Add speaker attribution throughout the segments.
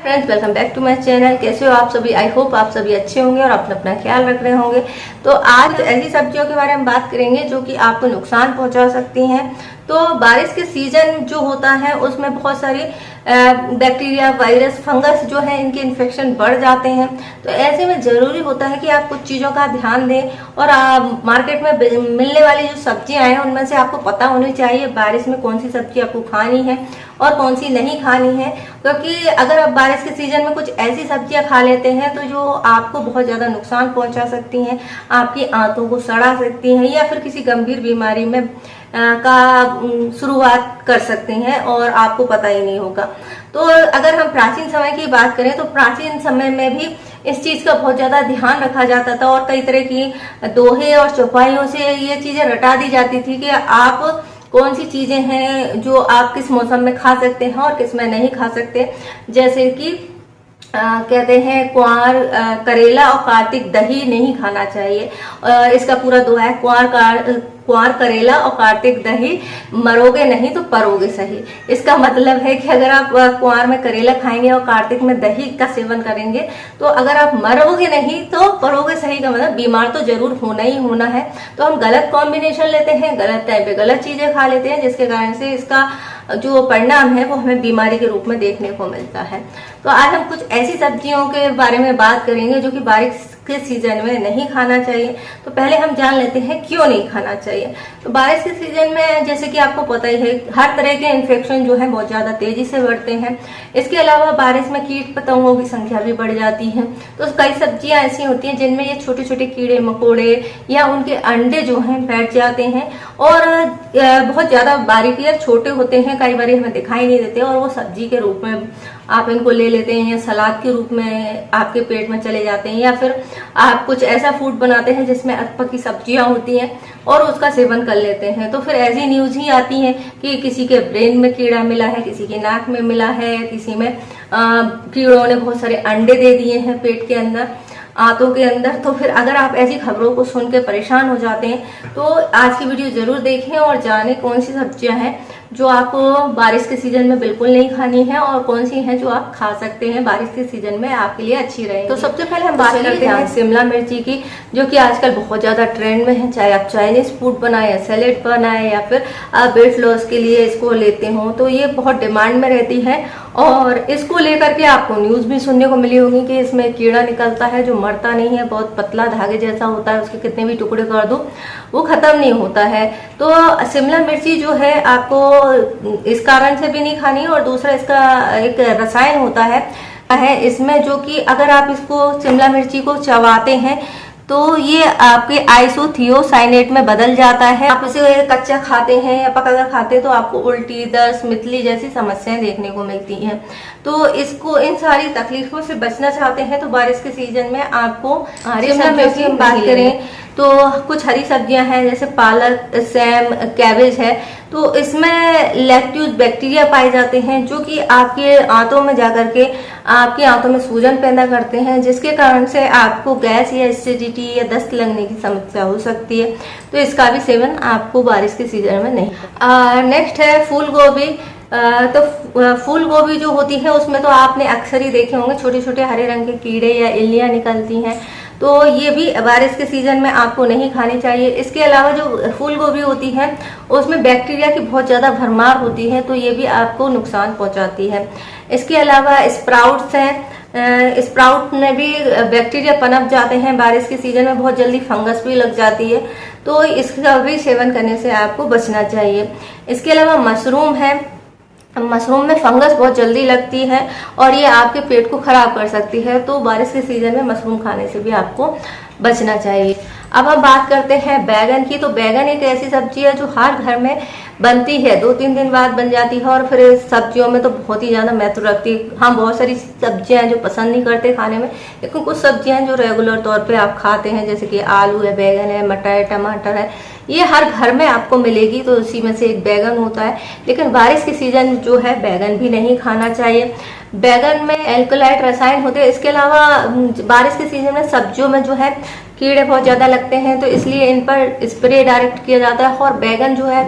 Speaker 1: Friends, welcome back to my channel. कैसे हो आप सभी? आई होप आप सभी अच्छे होंगे और अपना अपना ख्याल रख रहे होंगे। तो आज ऐसी सब्जियों के बारे में बात करेंगे जो कि आपको नुकसान पहुंचा सकती हैं। तो बारिश के सीजन जो होता है उसमें बहुत सारी बैक्टीरिया, वायरस, फंगस जो है इनके इन्फेक्शन बढ़ जाते हैं। तो ऐसे में जरूरी होता है कि आप कुछ चीज़ों का ध्यान दें और मार्केट में मिलने वाली जो सब्जियां हैं उनमें से आपको पता होनी चाहिए बारिश में कौन सी सब्जी आपको खानी है और कौन सी नहीं खानी है। क्योंकि अगर आप बारिश के सीजन में कुछ ऐसी सब्जियां खा लेते हैं तो जो आपको बहुत ज़्यादा नुकसान पहुंचा सकती हैं, आपकी आंतों को सड़ा सकती हैं या फिर किसी गंभीर बीमारी में का शुरुआत कर सकते हैं और आपको पता ही नहीं होगा। तो अगर हम प्राचीन समय की बात करें तो प्राचीन समय में भी इस चीज का बहुत ज्यादा ध्यान रखा जाता था और कई तरह की दोहे और चौपाइयों से ये चीजें रटा दी जाती थी कि आप कौन सी चीजें हैं जो आप किस मौसम में खा सकते हैं और किस में नहीं खा सकते। जैसे कि कहते हैं क्वार, करेला और कार्तिक दही नहीं खाना चाहिए। इसका पूरा दोहा है, क्वार करेला और कार्तिक दही, मरोगे नहीं तो परोगे सही। इसका मतलब है कि अगर आप क्वार में करेला खाएंगे और कार्तिक में दही का सेवन करेंगे तो अगर आप मरोगे नहीं तो परोगे सही का मतलब बीमार तो जरूर होना ही होना है। तो हम गलत कॉम्बिनेशन लेते हैं, गलत टाइम पे गलत चीजें खा लेते हैं, जिसके कारण से इसका जो परिणाम है वो हमें बीमारी के रूप में देखने को मिलता है। तो आज हम कुछ ऐसी सब्जियों के बारे में बात करेंगे जो कि बारिश के सीजन में नहीं खाना चाहिए। तो पहले हम जान लेते हैं क्यों नहीं खाना चाहिए। तो बारिश के सीजन में जैसे कि आपको पता ही है हर तरह के इन्फेक्शन जो है बहुत ज्यादा तेजी से बढ़ते हैं। इसके अलावा बारिश में कीट पतंगों की संख्या भी बढ़ जाती है। तो कई सब्जियां ऐसी होती हैं जिनमें ये छोटे छोटे कीड़े मकोड़े या उनके अंडे जो हैं बैठ जाते हैं और बहुत ज्यादा बारीक छोटे होते हैं, कई बार हमें दिखाई नहीं देते और वो सब्जी के रूप में आप इनको ले लेते हैं या सलाद के रूप में आपके पेट में चले जाते हैं, या फिर आप कुछ ऐसा फूड बनाते हैं जिसमें अधपकी सब्जियां होती हैं और उसका सेवन कर लेते हैं। तो फिर ऐसी न्यूज ही आती है कि किसी के ब्रेन में कीड़ा मिला है, किसी के नाक में मिला है, किसी में कीड़ों ने बहुत सारे अंडे दे दिए हैं पेट के अंदर, आंतों के अंदर। तो फिर अगर आप ऐसी खबरों को सुन के परेशान हो जाते हैं तो आज की वीडियो जरूर देखें और जानें कौन सी सब्जियां हैं जो आपको बारिश के सीजन में बिल्कुल नहीं खानी है और कौन सी हैं जो आप खा सकते हैं बारिश के सीजन में आपके लिए अच्छी रहे। तो सबसे पहले हम बात करते हैं शिमला मिर्ची की, जो कि आजकल बहुत ज्यादा ट्रेंड में है। चाहे आप चाइनीज फूड बनाए या सैलेड बनाए या फिर आप वेट लॉस के लिए इसको लेते हो तो ये बहुत डिमांड में रहती है। और इसको लेकर के आपको न्यूज भी सुनने को मिली होगी कि इसमें कीड़ा निकलता है जो मरता नहीं है, बहुत पतला धागे जैसा होता है, उसके कितने भी टुकड़े कर दो वो खत्म नहीं होता है। तो शिमला मिर्ची जो है आपको इस कारण से भी नहीं खानी और दूसरा इसका एक रसायन होता है इसमें, जो कि अगर आप इसको शिमला मिर्ची को चबाते हैं तो ये आपके आइसोथियोसाइनेट में बदल जाता है। आप इसे कच्चा खाते हैं या पकाकर खाते हैं तो आपको उल्टी, दस्त, मितली जैसी समस्याएं देखने को मिलती हैं। तो इसको इन सारी तकलीफों से बचना चाहते हैं तो बारिश के सीजन में आपको शिमला मिर्ची की बात करें तो कुछ हरी सब्जियां हैं जैसे पालक, सैम, कैबेज है। तो इसमें लैक्ट्यूज बैक्टीरिया पाए जाते हैं जो कि आपके आंतों में जाकर के आपकी आंतों में सूजन पैदा करते हैं, जिसके कारण से आपको गैस या एसिडिटी या दस्त लगने की समस्या हो सकती है। तो इसका भी सेवन आपको बारिश के सीजन में नहीं। नेक्स्ट है फूल गोभी। तो फूल गोभी जो होती है उसमें तो आपने अक्सर ही देखे होंगे छोटे छोटे हरे रंग के कीड़े या इल्लियां निकलती हैं। तो ये भी बारिश के सीजन में आपको नहीं खानी चाहिए। इसके अलावा जो फूल गोभी होती है उसमें बैक्टीरिया की बहुत ज्यादा भरमार होती है तो ये भी आपको नुकसान पहुंचाती है। इसके अलावा स्प्राउट्स हैं, स्प्राउट में भी बैक्टीरिया पनप जाते हैं। बारिश के सीजन में बहुत जल्दी फंगस भी लग जाती है तो इसका भी सेवन करने से आपको बचना चाहिए। इसके अलावा मशरूम है, मशरूम में फंगस बहुत जल्दी लगती है और ये आपके पेट को खराब कर सकती है। तो बारिश के सीजन में मशरूम खाने से भी आपको बचना चाहिए। अब हम बात करते हैं बैगन की। तो बैगन एक ऐसी सब्जी है जो हर घर में बनती है, 2-3 दिन बाद बन जाती है और फिर सब्जियों में तो बहुत ही ज्यादा महत्व रखती है। हाँ, बहुत सारी सब्जियां हैं जो पसंद नहीं करते खाने में, लेकिन कुछ सब्जियां हैं जो रेगुलर तौर पे आप खाते हैं, जैसे कि आलू है, बैगन है, मटर है, टमाटर है, ये हर घर में आपको मिलेगी। तो उसी में से एक बैगन होता है। लेकिन बारिश के सीजन जो है बैगन भी नहीं खाना चाहिए। बैगन में एल्कोलाइट रसायन होते हैं। इसके अलावा बारिश के सीजन में सब्जियों में जो है कीड़े बहुत ज्यादा लगते हैं तो इसलिए इन पर स्प्रे डायरेक्ट किया जाता है और बैगन जो है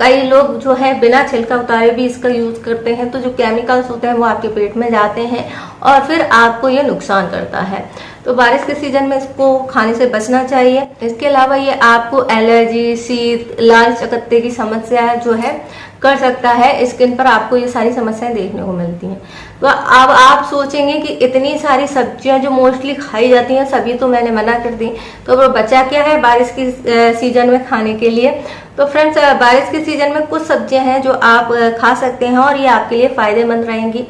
Speaker 1: कई लोग जो है बिना छिलका उतारे भी इसका यूज करते हैं, तो जो केमिकल्स होते हैं वो आपके पेट में जाते हैं और फिर आपको ये नुकसान करता है। तो बारिश के सीजन में इसको खाने से बचना चाहिए। इसके अलावा ये आपको एलर्जी, शीत, लाल चकत्ते की समस्या जो है कर सकता है। स्किन पर आपको ये सारी समस्याएं देखने को मिलती हैं। तो अब आप सोचेंगे कि इतनी सारी सब्जियां जो मोस्टली खाई जाती हैं सभी तो मैंने मना कर दी, तो वो बचा क्या है बारिश की सीजन में खाने के लिए। तो फ्रेंड्स, बारिश के सीजन में कुछ सब्जियां हैं जो आप खा सकते हैं और ये आपके लिए फायदेमंद रहेंगी।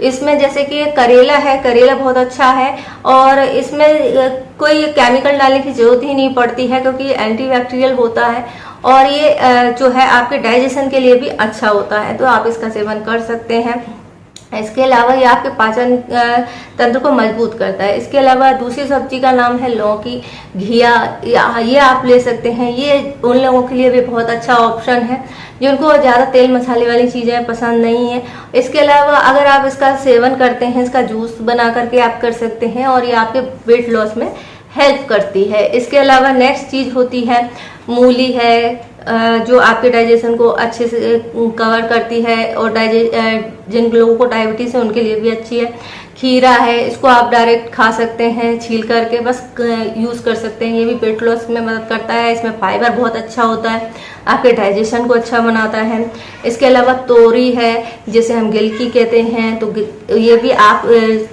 Speaker 1: इसमें जैसे कि करेला है, करेला बहुत अच्छा है और इसमें कोई केमिकल डालने की जरूरत ही नहीं पड़ती है क्योंकि ये एंटीबैक्टीरियल होता है और ये जो है आपके डाइजेशन के लिए भी अच्छा होता है, तो आप इसका सेवन कर सकते हैं। इसके अलावा ये आपके पाचन तंत्र को मजबूत करता है। इसके अलावा दूसरी सब्जी का नाम है लौकी, घिया, ये आप ले सकते हैं। ये उन लोगों के लिए भी बहुत अच्छा ऑप्शन है जिनको ज़्यादा तेल मसाले वाली चीज़ें पसंद नहीं है। इसके अलावा अगर आप इसका सेवन करते हैं, इसका जूस बना करके आप कर सकते हैं और ये आपके वेट लॉस में हेल्प करती है। इसके अलावा नेक्स्ट चीज़ होती है मूली है, जो आपके डाइजेशन को अच्छे से कवर करती है और जिन लोगों को डायबिटीज है उनके लिए भी अच्छी है। खीरा है, इसको आप डायरेक्ट खा सकते हैं, छील करके बस यूज कर सकते हैं। ये भी वेट लॉस में मदद करता है। इसमें फाइबर बहुत अच्छा होता है, आपके डाइजेशन को अच्छा बनाता है। इसके अलावा तोरी है जिसे हम गिलकी कहते हैं, तो ये भी आप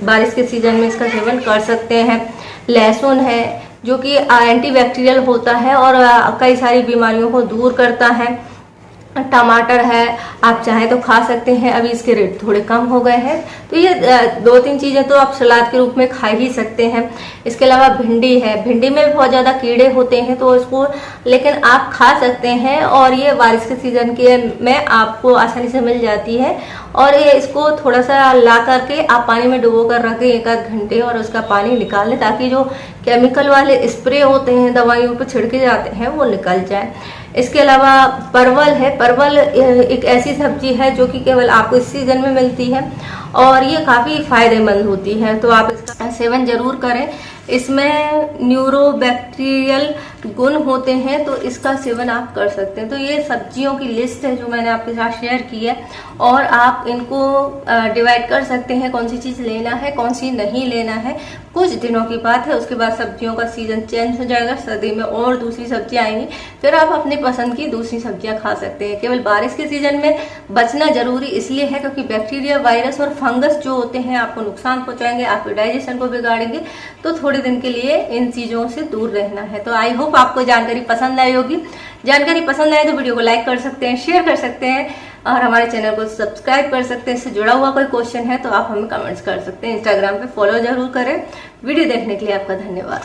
Speaker 1: बारिश के सीजन में इसका सेवन कर सकते हैं। लहसुन है जो कि एंटीबैक्टीरियल होता है और कई सारी बीमारियों को दूर करता है। टमाटर है, आप चाहें तो खा सकते हैं, अभी इसके रेट थोड़े कम हो गए हैं। तो ये 2-3 चीज़ें तो आप सलाद के रूप में खा ही सकते हैं। इसके अलावा भिंडी है, भिंडी में भी बहुत ज़्यादा कीड़े होते हैं तो इसको लेकिन आप खा सकते हैं और ये बारिश के सीजन के में आपको आसानी से मिल जाती है। और ये इसको थोड़ा सा ला करके आप पानी में डुबो कर रखें 1-8 घंटे और उसका पानी निकाल लें ताकि जो केमिकल वाले स्प्रे होते हैं दवाइयों पर छिड़के जाते हैं वो निकल जाए। इसके अलावा परवल है, परवल एक ऐसी सब्जी है जो कि केवल आपको इस सीजन में मिलती है और ये काफ़ी फायदेमंद होती है, तो आप इसका सेवन जरूर करें। इसमें न्यूरोबैक्टीरियल गुण होते हैं तो इसका सेवन आप कर सकते हैं। तो ये सब्जियों की लिस्ट है जो मैंने आपके साथ शेयर की है और आप इनको डिवाइड कर सकते हैं कौन सी चीज़ लेना है कौन सी नहीं लेना है। कुछ दिनों की बात है, उसके बाद सब्जियों का सीजन चेंज हो जाएगा, सर्दी में और दूसरी सब्जियां आएंगी, फिर आप अपनी पसंद की दूसरी सब्जियां खा सकते हैं। केवल बारिश के सीजन में बचना जरूरी इसलिए है क्योंकि बैक्टीरिया, वायरस और फंगस जो होते हैं आपको नुकसान पहुंचाएंगे, आपके डाइजेशन को बिगाड़ेंगे, तो थोड़े दिन के लिए इन चीजों से दूर रहना है। तो आई होप आपको जानकारी पसंद आई होगी। जानकारी पसंद आए तो वीडियो को लाइक कर सकते हैं, शेयर कर सकते हैं और हमारे चैनल को सब्सक्राइब कर सकते हैं। इससे जुड़ा हुआ कोई क्वेश्चन है तो आप हमें कमेंट्स कर सकते हैं। इंस्टाग्राम पे फॉलो जरूर करें। वीडियो देखने के लिए आपका धन्यवाद।